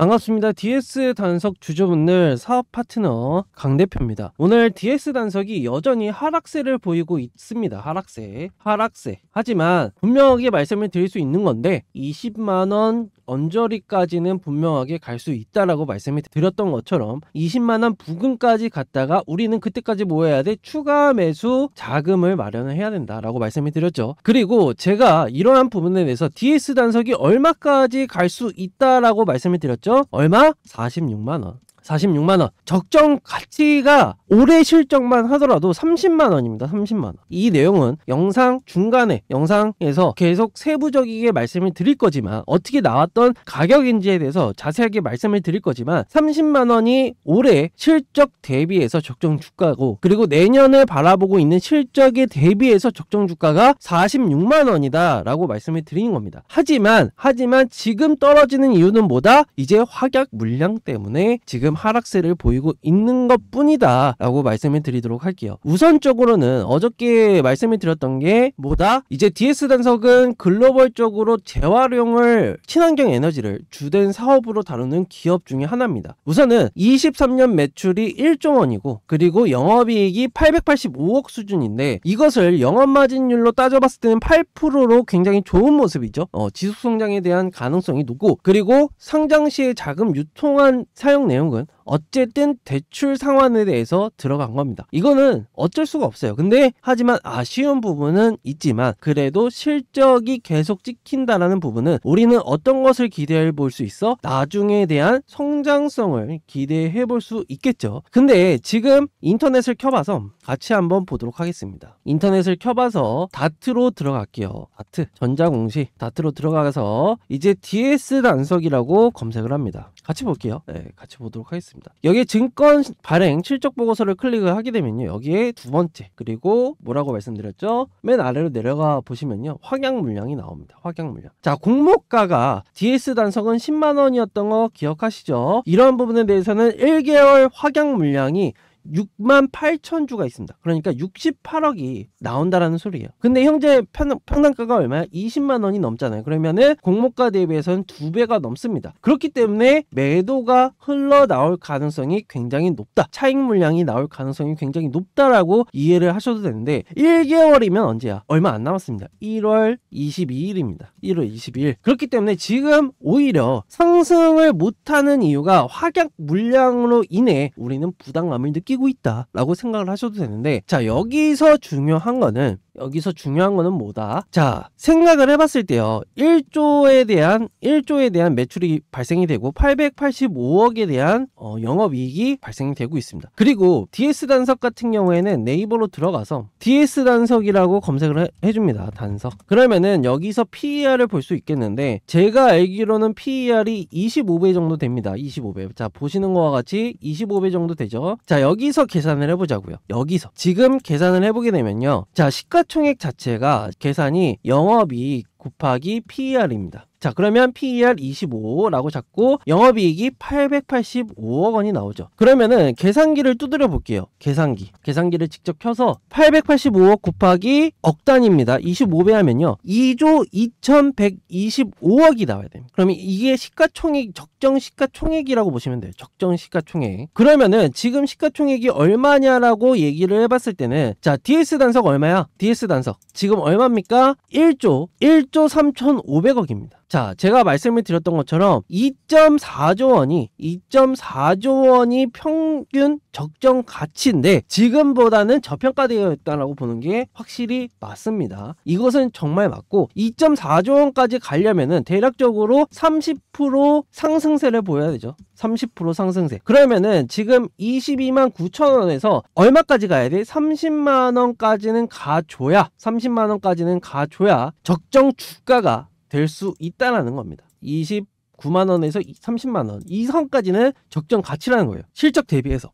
반갑습니다. DS 단석 주주분들 사업 파트너 강 대표입니다. 오늘 DS 단석이 여전히 하락세를 보이고 있습니다. 하락세. 하지만 분명하게 말씀을 드릴 수 있는 건데 20만원 언저리까지는 분명하게 갈 수 있다라고 말씀을 드렸던 것처럼 20만원 부근까지 갔다가 우리는 그때까지 뭐 해야 돼? 추가 매수 자금을 마련을 해야 된다라고 말씀을 드렸죠. 그리고 제가 이러한 부분에 대해서 DS 단석이 얼마까지 갈 수 있다라고 말씀을 드렸죠. 얼마? 46만원. 적정 가치가 올해 실적만 하더라도 30만원입니다. 30만원. 이 내용은 영상 중간에 영상에서 계속 세부적이게 말씀을 드릴 거지만 어떻게 나왔던 가격인지에 대해서 자세하게 말씀을 드릴 거지만 30만원이 올해 실적 대비해서 적정 주가고 그리고 내년을 바라보고 있는 실적에 대비해서 적정 주가가 46만원이다 라고 말씀을 드리는 겁니다. 하지만 지금 떨어지는 이유는 뭐다? 이제 확약 물량 때문에 지금 하락세를 보이고 있는 것 뿐이다 라고 말씀을 드리도록 할게요. 우선적으로는 어저께 말씀을 드렸던 게 뭐다? 이제 DS 단석은 글로벌적으로 재활용을 친환경 에너지를 주된 사업으로 다루는 기업 중에 하나입니다. 우선은 23년 매출이 1조 원이고 그리고 영업이익이 885억 수준인데 이것을 영업마진율로 따져봤을 때는 8%로 굉장히 좋은 모습이죠. 지속성장에 대한 가능성이 높고 그리고 상장시의 자금 유통한 사용 내용은 어쨌든 대출 상환에 대해서 들어간 겁니다. 이거는 어쩔 수가 없어요. 근데 하지만 아쉬운 부분은 있지만 그래도 실적이 계속 찍힌다라는 부분은 우리는 어떤 것을 기대해 볼 수 있어? 나중에 대한 성장성을 기대해 볼 수 있겠죠. 근데 지금 인터넷을 켜봐서 같이 한번 보도록 하겠습니다. 인터넷을 켜봐서 다트로 들어갈게요. 다트 전자공시 다트로 들어가서 이제 DS 단석이라고 검색을 합니다. 같이 볼게요. 네, 같이 보도록 하겠습니다. 여기 증권 발행 실적 보고서를 클릭을 하게 되면요. 여기에 두 번째 그리고 뭐라고 말씀드렸죠? 맨 아래로 내려가 보시면요. 확약 물량이 나옵니다. 확약 물량. 자, 공모가가 DS 단석은 10만원이었던 거 기억하시죠? 이런 부분에 대해서는 1개월 확약 물량이 68,000주가 있습니다. 그러니까 68억이 나온다라는 소리예요. 근데 현재 평당가가 얼마야? 20만원이 넘잖아요. 그러면은 공모가 대비해서는 2배가 넘습니다. 그렇기 때문에 매도가 흘러나올 가능성이 굉장히 높다. 차익 물량이 나올 가능성이 굉장히 높다라고 이해를 하셔도 되는데 1개월이면 언제야? 얼마 안 남았습니다. 1월 22일입니다. 1월 22일. 그렇기 때문에 지금 오히려 상승을 못하는 이유가 확약 물량으로 인해 우리는 부담감을 느끼고 있다 라고 생각을 하셔도 되는데 자, 여기서 중요한 거는 뭐다? 자, 생각을 해봤을 때요. 1조에 대한 매출이 발생이 되고 885억에 대한 영업이익이 발생이 되고 있습니다. 그리고 DS 단석 같은 경우에는 네이버로 들어가서 DS 단석이라고 검색을 해줍니다. 단석. 그러면은 여기서 PER을 볼 수 있겠는데 제가 알기로는 PER이 25배 정도 됩니다. 25배. 자, 보시는 거와 같이 25배 정도 되죠. 자, 여기서 계산을 해보자고요. 여기서 지금 계산을 해보게 되면요. 자, 시가총액 자체가 계산이 영업이익 곱하기 PER입니다. 자, 그러면 PER 25라고 잡고 영업이익이 885억 원이 나오죠. 그러면은 계산기를 두드려 볼게요. 계산기를 직접 켜서 885억 곱하기 억 단위입니다. 25배 하면요 2조 2125억이 나와야 됩니다. 그러면 이게 시가총액 적정 시가총액이라고 보시면 돼요. 적정 시가총액. 그러면은 지금 시가총액이 얼마냐라고 얘기를 해봤을 때는 자, DS 단석 얼마야? DS 단석 지금 얼마입니까? 1조 3,500억입니다. 자, 제가 말씀을 드렸던 것처럼 2.4조 원이 평균 적정 가치인데 지금보다는 저평가되어 있다라고 보는 게 확실히 맞습니다. 이것은 정말 맞고 2.4조 원까지 가려면은 대략적으로 30% 상승세를 보여야 되죠. 30% 상승세. 그러면은 지금 22만 9천 원에서 얼마까지 가야 돼? 30만 원까지는 가줘야 적정 주가가 될 수 있다라는 겁니다. 29만원에서 30만원 이 선까지는 적정 가치라는 거예요. 실적 대비해서.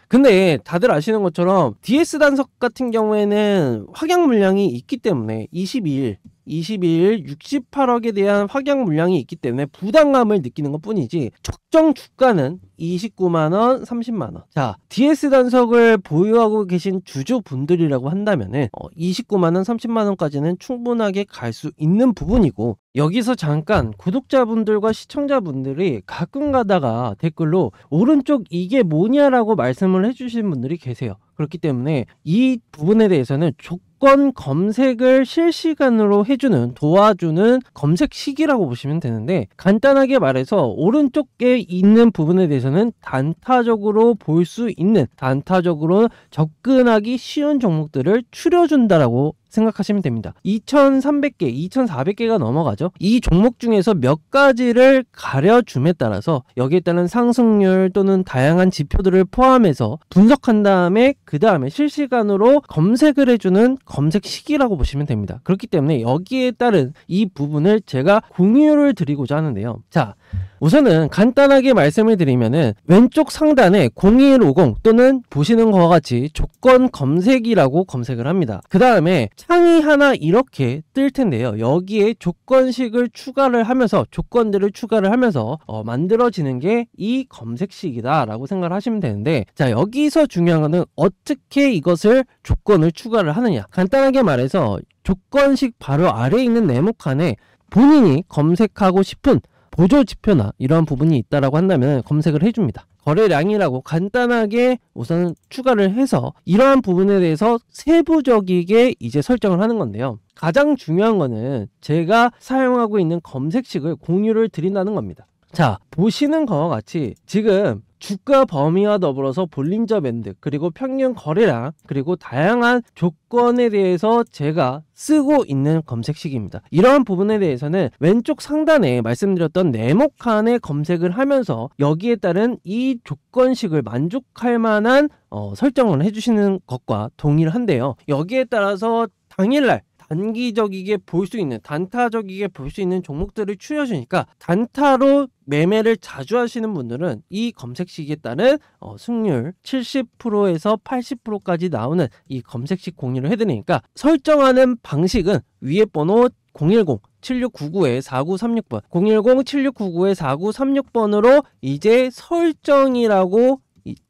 근데 다들 아시는 것처럼 DS 단석 같은 경우에는 확약 물량이 있기 때문에 22일 22일 68억에 대한 확약 물량이 있기 때문에 부담감을 느끼는 것 뿐이지 적정 주가는 29만원, 30만원. 자, DS 단석을 보유하고 계신 주주분들이라고 한다면은 29만원, 30만원까지는 충분하게 갈 수 있는 부분이고, 여기서 잠깐 구독자분들과 시청자분들이 가끔 가다가 댓글로 오른쪽 이게 뭐냐라고 말씀을 해주신 분들이 계세요. 그렇기 때문에 이 부분에 대해서는 조건 검색을 실시간으로 해주는, 도와주는 검색식이라고 보시면 되는데, 간단하게 말해서 오른쪽에 있는 부분에 대해서는 단타적으로 볼 수 있는, 단타적으로 접근하기 쉬운 종목들을 추려준다라고 생각하시면 됩니다. 2300개, 2400개가 넘어가죠. 이 종목 중에서 몇 가지를 가려줌에 따라서 여기에 따른 상승률 또는 다양한 지표들을 포함해서 분석한 다음에 그 다음에 실시간으로 검색을 해주는 검색식이라고 보시면 됩니다. 그렇기 때문에 여기에 따른 이 부분을 제가 공유를 드리고자 하는데요. 자, 우선은 간단하게 말씀을 드리면은 왼쪽 상단에 0150 또는 보시는 것과 같이 조건 검색이라고 검색을 합니다. 그 다음에 창이 하나 이렇게 뜰 텐데요. 여기에 조건식을 추가를 하면서, 조건들을 추가를 하면서 만들어지는 게 이 검색식이다 라고 생각을 하시면 되는데, 자, 여기서 중요한 거는 어떻게 이것을 조건을 추가를 하느냐. 간단하게 말해서 조건식 바로 아래에 있는 네모칸에 본인이 검색하고 싶은 보조지표나 이러한 부분이 있다라고 한다면 검색을 해줍니다. 거래량이라고 간단하게 우선 추가를 해서 이러한 부분에 대해서 세부적이게 이제 설정을 하는 건데요. 가장 중요한 거는 제가 사용하고 있는 검색식을 공유를 드린다는 겁니다. 자, 보시는 것과 같이 지금 주가 범위와 더불어서 볼린저 밴드, 그리고 평균 거래량, 그리고 다양한 조건에 대해서 제가 쓰고 있는 검색식입니다. 이러한 부분에 대해서는 왼쪽 상단에 말씀드렸던 네모칸에 검색을 하면서 여기에 따른 이 조건식을 만족할 만한 설정을 해주시는 것과 동일한데요. 여기에 따라서 당일날 단기적이게 볼 수 있는, 단타적이게 볼 수 있는 종목들을 추려주니까 단타로 매매를 자주 하시는 분들은 이 검색식에 따른 승률 70%에서 80%까지 나오는 이 검색식 공유를 해드리니까, 설정하는 방식은 위에 번호 010-7699-4936번 010-7699-4936번으로 이제 설정이라고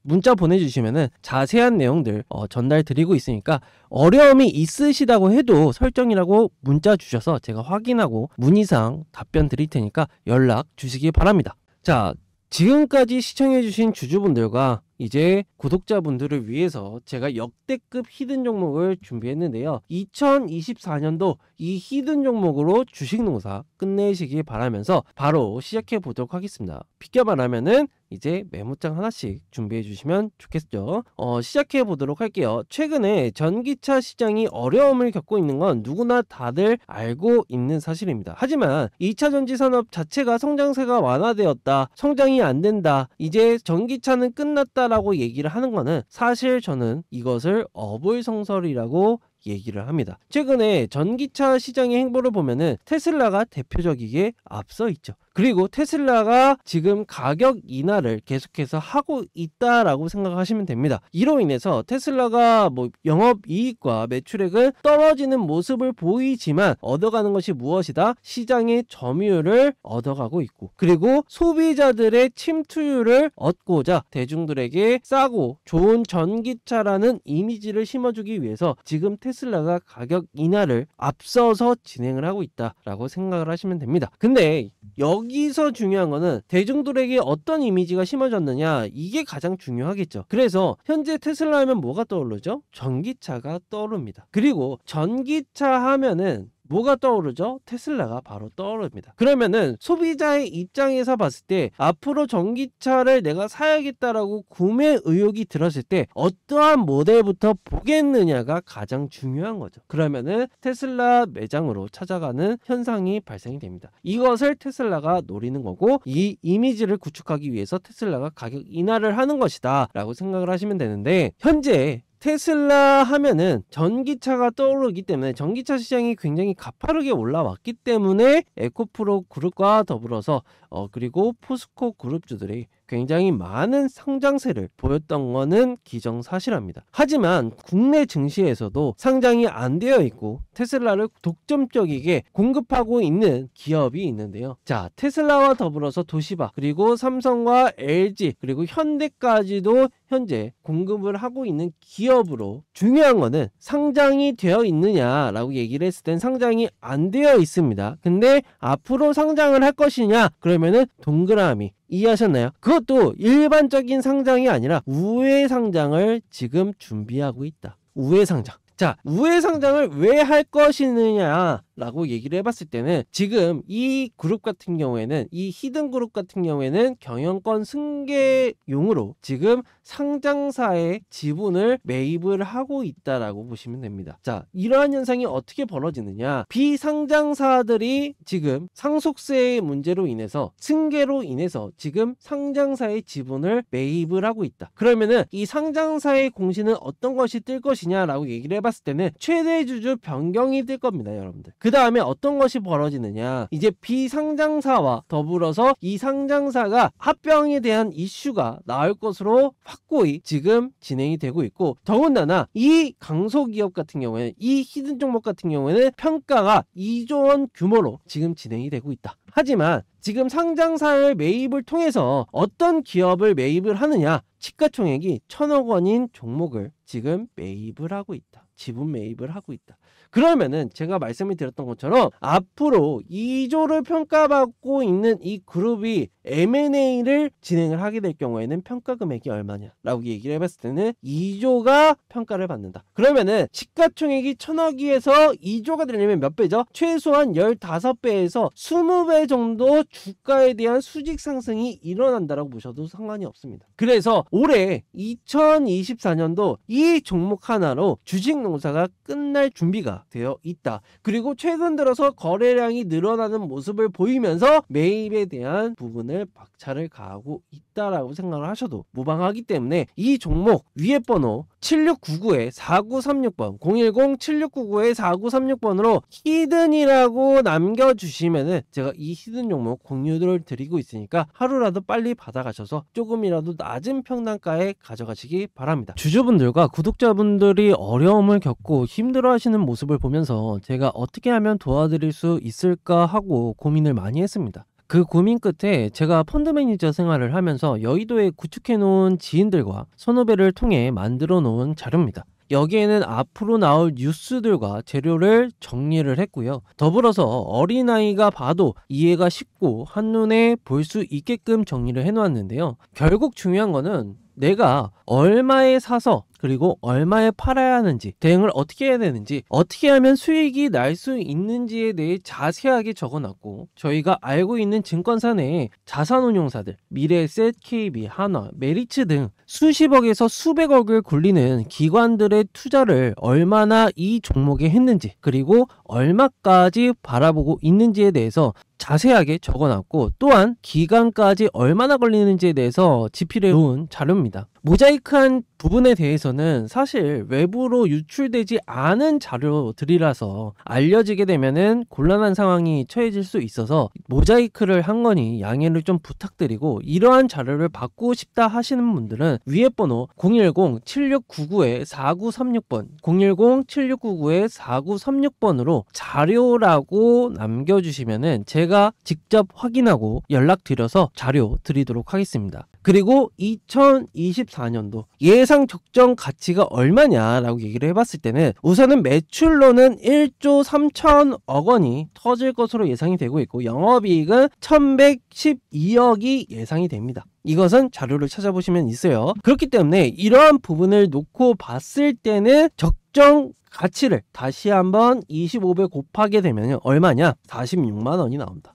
문자 보내주시면은 자세한 내용들 전달 드리고 있으니까, 어려움이 있으시다고 해도 설정이라고 문자 주셔서 제가 확인하고 문의사항 답변 드릴 테니까 연락 주시기 바랍니다. 자, 지금까지 시청해주신 주주분들과 이제 구독자분들을 위해서 제가 역대급 히든 종목을 준비했는데요. 2024년도 이 히든 종목으로 주식농사 끝내시기 바라면서 바로 시작해 보도록 하겠습니다. 비껴 말하면은 이제 메모장 하나씩 준비해 주시면 좋겠죠. 시작해 보도록 할게요. 최근에 전기차 시장이 어려움을 겪고 있는 건 누구나 다들 알고 있는 사실입니다. 하지만 2차 전지 산업 자체가 성장세가 완화되었다, 성장이 안 된다, 이제 전기차는 끝났다 라고 얘기를 하는 거는 사실 저는 이것을 어불성설이라고 얘기를 합니다. 최근에 전기차 시장의 행보를 보면은 테슬라가 대표적이게 앞서 있죠. 그리고 테슬라가 지금 가격 인하를 계속해서 하고 있다라고 생각하시면 됩니다. 이로 인해서 테슬라가 영업이익과 매출액은 떨어지는 모습을 보이지만 얻어가는 것이 무엇이다? 시장의 점유율을 얻어가고 있고, 그리고 소비자들의 침투율을 얻고자 대중들에게 싸고 좋은 전기차라는 이미지를 심어주기 위해서 지금 테슬라가 가격 인하를 앞서서 진행을 하고 있다라고 생각을 하시면 됩니다. 근데 여기서 중요한 거는 대중들에게 어떤 이미지가 심어졌느냐, 이게 가장 중요하겠죠. 그래서 현재 테슬라 하면 뭐가 떠오르죠? 전기차가 떠오릅니다. 그리고 전기차 하면은 뭐가 떠오르죠? 테슬라가 바로 떠오릅니다. 그러면은 소비자의 입장에서 봤을 때 앞으로 전기차를 내가 사야겠다라고 구매 의욕이 들었을 때 어떠한 모델부터 보겠느냐가 가장 중요한 거죠. 그러면은 테슬라 매장으로 찾아가는 현상이 발생이 됩니다. 이것을 테슬라가 노리는 거고, 이 이미지를 구축하기 위해서 테슬라가 가격 인하를 하는 것이다 라고 생각을 하시면 되는데, 현재 테슬라 하면은 전기차가 떠오르기 때문에 전기차 시장이 굉장히 가파르게 올라왔기 때문에 에코프로 그룹과 더불어서 그리고 포스코 그룹주들이 굉장히 많은 상장세를 보였던 거는 기정사실합니다. 하지만 국내 증시에서도 상장이 안 되어 있고 테슬라를 독점적이게 공급하고 있는 기업이 있는데요. 자, 테슬라와 더불어서 도시바, 그리고 삼성과 LG, 그리고 현대까지도 현재 공급을 하고 있는 기업으로, 중요한 거는 상장이 되어 있느냐라고 얘기를 했을 땐 상장이 안 되어 있습니다. 근데 앞으로 상장을 할 것이냐, 그러면은 동그라미, 이해하셨나요? 그것도 일반적인 상장이 아니라 우회 상장을 지금 준비하고 있다. 우회 상장. 자, 우회 상장을 왜 할 것이느냐라고 얘기를 해봤을 때는, 지금 이 그룹 같은 경우에는, 이 히든 그룹 같은 경우에는 경영권 승계용으로 지금 상장사의 지분을 매입을 하고 있다라고 보시면 됩니다. 자, 이러한 현상이 어떻게 벌어지느냐, 비상장사들이 지금 상속세의 문제로 인해서, 승계로 인해서 지금 상장사의 지분을 매입을 하고 있다. 그러면은 이 상장사의 공시는 어떤 것이 뜰 것이냐라고 얘기를 해봤을 때는 최대 주주 변경이 뜰 겁니다, 여러분들. 그 다음에 어떤 것이 벌어지느냐, 이제 비상장사와 더불어서 이 상장사가 합병에 대한 이슈가 나올 것으로 확고히 지금 진행이 되고 있고, 더군다나 이 강소기업 같은 경우에는, 이 히든 종목 같은 경우에는 평가가 2조 원 규모로 지금 진행이 되고 있다. 하지만 지금 상장사의 매입을 통해서 어떤 기업을 매입을 하느냐, 시가총액이 1,000억 원인 종목을 지금 매입을 하고 있다. 지분 매입을 하고 있다. 그러면은 제가 말씀을 드렸던 것처럼 앞으로 2조를 평가받고 있는 이 그룹이 M&A를 진행을 하게 될 경우에는 평가 금액이 얼마냐라고 얘기를 해봤을 때는 2조가 평가를 받는다. 그러면은 시가총액이 1,000억에서 2조가 되려면 몇 배죠? 최소한 15배에서 20배 정도 주가에 대한 수직 상승이 일어난다라고 보셔도 상관이 없습니다. 그래서 올해 2024년도 이 종목 하나로 주식 농사가 끝날 준비가 되어 있다. 그리고 최근 들어서 거래량이 늘어나는 모습을 보이면서 매입에 대한 부분을 박차를 가하고 있다라고 생각을 하셔도 무방하기 때문에, 이 종목 위에 번호 7699-4936번 010-7699-4936번으로 히든이라고 남겨주시면은 제가 이 히든 종목 공유를 드리고 있으니까 하루라도 빨리 받아가셔서 조금이라도 낮은 평단가에 가져가시기 바랍니다. 주주분들과 구독자분들이 어려움을 겪고 힘들어하시는 모습을 보면서 제가 어떻게 하면 도와드릴 수 있을까 하고 고민을 많이 했습니다. 그 고민 끝에 제가 펀드 매니저 생활을 하면서 여의도에 구축해 놓은 지인들과 선후배를 통해 만들어 놓은 자료입니다. 여기에는 앞으로 나올 뉴스들과 재료를 정리를 했고요. 더불어서 어린아이가 봐도 이해가 쉽고 한눈에 볼 수 있게끔 정리를 해놓았는데요. 결국 중요한 거는 내가 얼마에 사서 그리고 얼마에 팔아야 하는지, 대응을 어떻게 해야 되는지, 어떻게 하면 수익이 날 수 있는지에 대해 자세하게 적어놨고, 저희가 알고 있는 증권사 내에 자산운용사들, 미래에셋, KB, 한화, 메리츠 등 수십억에서 수백억을 굴리는 기관들의 투자를 얼마나 이 종목에 했는지, 그리고 얼마까지 바라보고 있는지에 대해서 자세하게 적어놨고, 또한 기간까지 얼마나 걸리는지에 대해서 지필해 놓은 자료입니다. 모자이크한 부분에 대해서는 사실 외부로 유출되지 않은 자료들이라서 알려지게 되면은 곤란한 상황이 처해질 수 있어서 모자이크를 한 거니 양해를 좀 부탁드리고, 이러한 자료를 받고 싶다 하시는 분들은 위에 번호 010-7699-4936번 010-7699-4936번으로 자료라고 남겨주시면은 제가 직접 확인하고 연락드려서 자료 드리도록 하겠습니다. 그리고 2024년도 예상 적정 가치가 얼마냐라고 얘기를 해봤을 때는, 우선은 매출로는 1조 3천억 원이 터질 것으로 예상이 되고 있고, 영업이익은 1112억이 예상이 됩니다. 이것은 자료를 찾아보시면 있어요. 그렇기 때문에 이러한 부분을 놓고 봤을 때는 적정 가치를 다시 한번 25배 곱하게 되면 얼마냐? 46만 원이 나온다.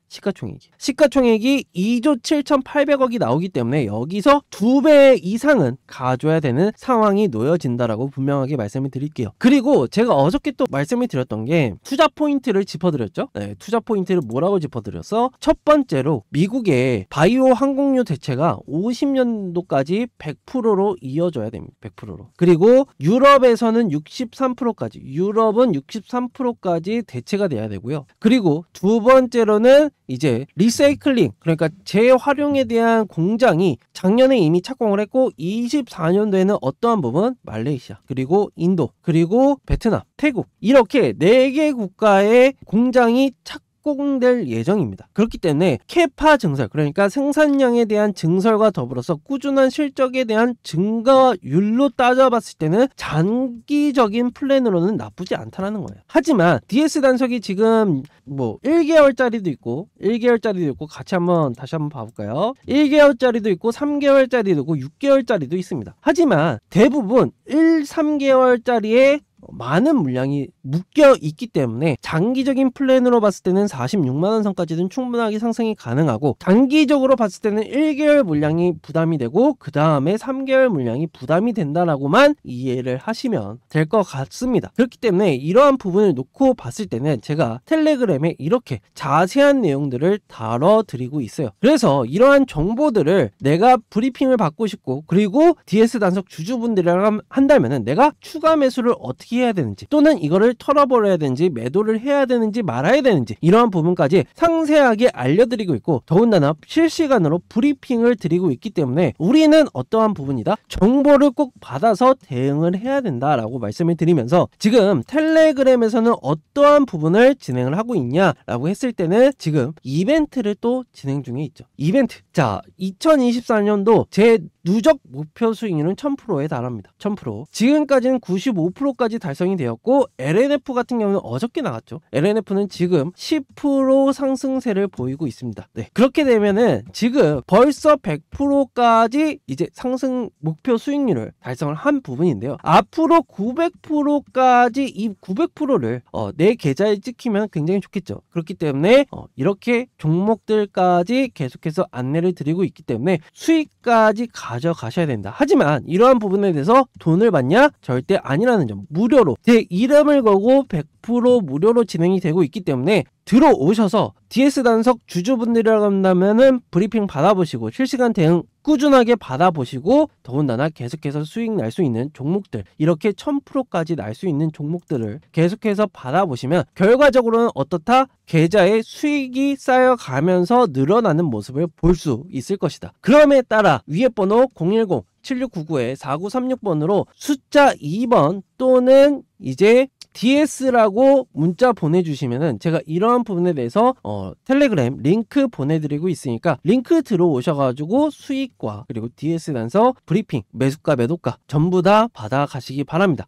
시가총액이 2조 7,800억이 나오기 때문에 여기서 2배 이상은 가져야 되는 상황이 놓여진다라고 분명하게 말씀을 드릴게요. 그리고 제가 어저께 또 말씀을 드렸던 게 투자 포인트를 짚어드렸죠. 네, 투자 포인트를 뭐라고 짚어드렸어? 첫 번째로 미국의 바이오 항공유 대체가 50년도까지 100%로 이어져야 됩니다. 100%로. 그리고 유럽에서는 63%까지, 유럽은 63%까지 대체가 돼야 되고요. 그리고 두 번째로는 이제 리사이클링, 그러니까 재활용에 대한 공장이 작년에 이미 착공을 했고 24년도에는 어떠한 부분 말레이시아, 그리고 인도, 그리고 베트남, 태국 이렇게 4개 국가의 공장이 착공될 예정입니다. 그렇기 때문에 캐파 증설, 그러니까 생산량에 대한 증설과 더불어서 꾸준한 실적에 대한 증가율로 따져봤을 때는 장기적인 플랜으로는 나쁘지 않다라는 거예요. 하지만 DS 단석이 지금 뭐 1개월짜리도 있고 1개월짜리도 있고 같이 다시 한번 봐볼까요? 1개월짜리도 있고 3개월짜리도 있고 6개월짜리도 있습니다. 하지만 대부분 3개월짜리에 많은 물량이 묶여 있기 때문에 장기적인 플랜으로 봤을 때는 46만원 선까지는 충분하게 상승이 가능하고, 장기적으로 봤을 때는 1개월 물량이 부담이 되고 그 다음에 3개월 물량이 부담이 된다라고만 이해를 하시면 될 것 같습니다. 그렇기 때문에 이러한 부분을 놓고 봤을 때는 제가 텔레그램에 이렇게 자세한 내용들을 다뤄드리고 있어요. 그래서 이러한 정보들을 내가 브리핑을 받고 싶고, 그리고 DS 단석 주주분들이랑 한다면은 내가 추가 매수를 어떻게 해야 되는지, 또는 이거를 털어버려야 되는지, 매도를 해야 되는지 말아야 되는지, 이러한 부분까지 상세하게 알려드리고 있고, 더군다나 실시간으로 브리핑을 드리고 있기 때문에 우리는 어떠한 부분이다? 정보를 꼭 받아서 대응을 해야 된다라고 말씀을 드리면서, 지금 텔레그램에서는 어떠한 부분을 진행을 하고 있냐라고 했을 때는 지금 이벤트를 또 진행 중에 있죠. 이벤트. 자, 2024년도 제 누적 목표 수익률은 1000%에 달합니다. 1000%. 지금까지는 95%까지 달성이 되었고, LNF 같은 경우는 어저께 나갔죠. LNF는 지금 10% 상승세를 보이고 있습니다. 네. 그렇게 되면은 지금 벌써 100%까지 이제 상승 목표 수익률을 달성을 한 부분인데요. 앞으로 900%까지 이 900%를 내 계좌에 찍히면 굉장히 좋겠죠. 그렇기 때문에 이렇게 종목들까지 계속해서 안내를 드리고 있기 때문에 수익까지 가져가셔야 된다. 하지만 이러한 부분에 대해서 돈을 받냐? 절대 아니라는 점. 무료로 제 이름을 걸고 100% 무료로 진행이 되고 있기 때문에 들어오셔서 DS 단석 주주분들이라고 한다면은 브리핑 받아보시고 실시간 대응 꾸준하게 받아보시고, 더군다나 계속해서 수익 날 수 있는 종목들, 이렇게 1000%까지 날 수 있는 종목들을 계속해서 받아보시면 결과적으로는 어떻다? 계좌에 수익이 쌓여가면서 늘어나는 모습을 볼 수 있을 것이다. 그럼에 따라 위에 번호 010 7699-4936번으로 숫자 2번 또는 이제 DS라고 문자 보내주시면은 제가 이러한 부분에 대해서 텔레그램 링크 보내드리고 있으니까 링크 들어오셔가지고 수익과 그리고 DS 단석 브리핑, 매수가 매도가 전부 다 받아가시기 바랍니다.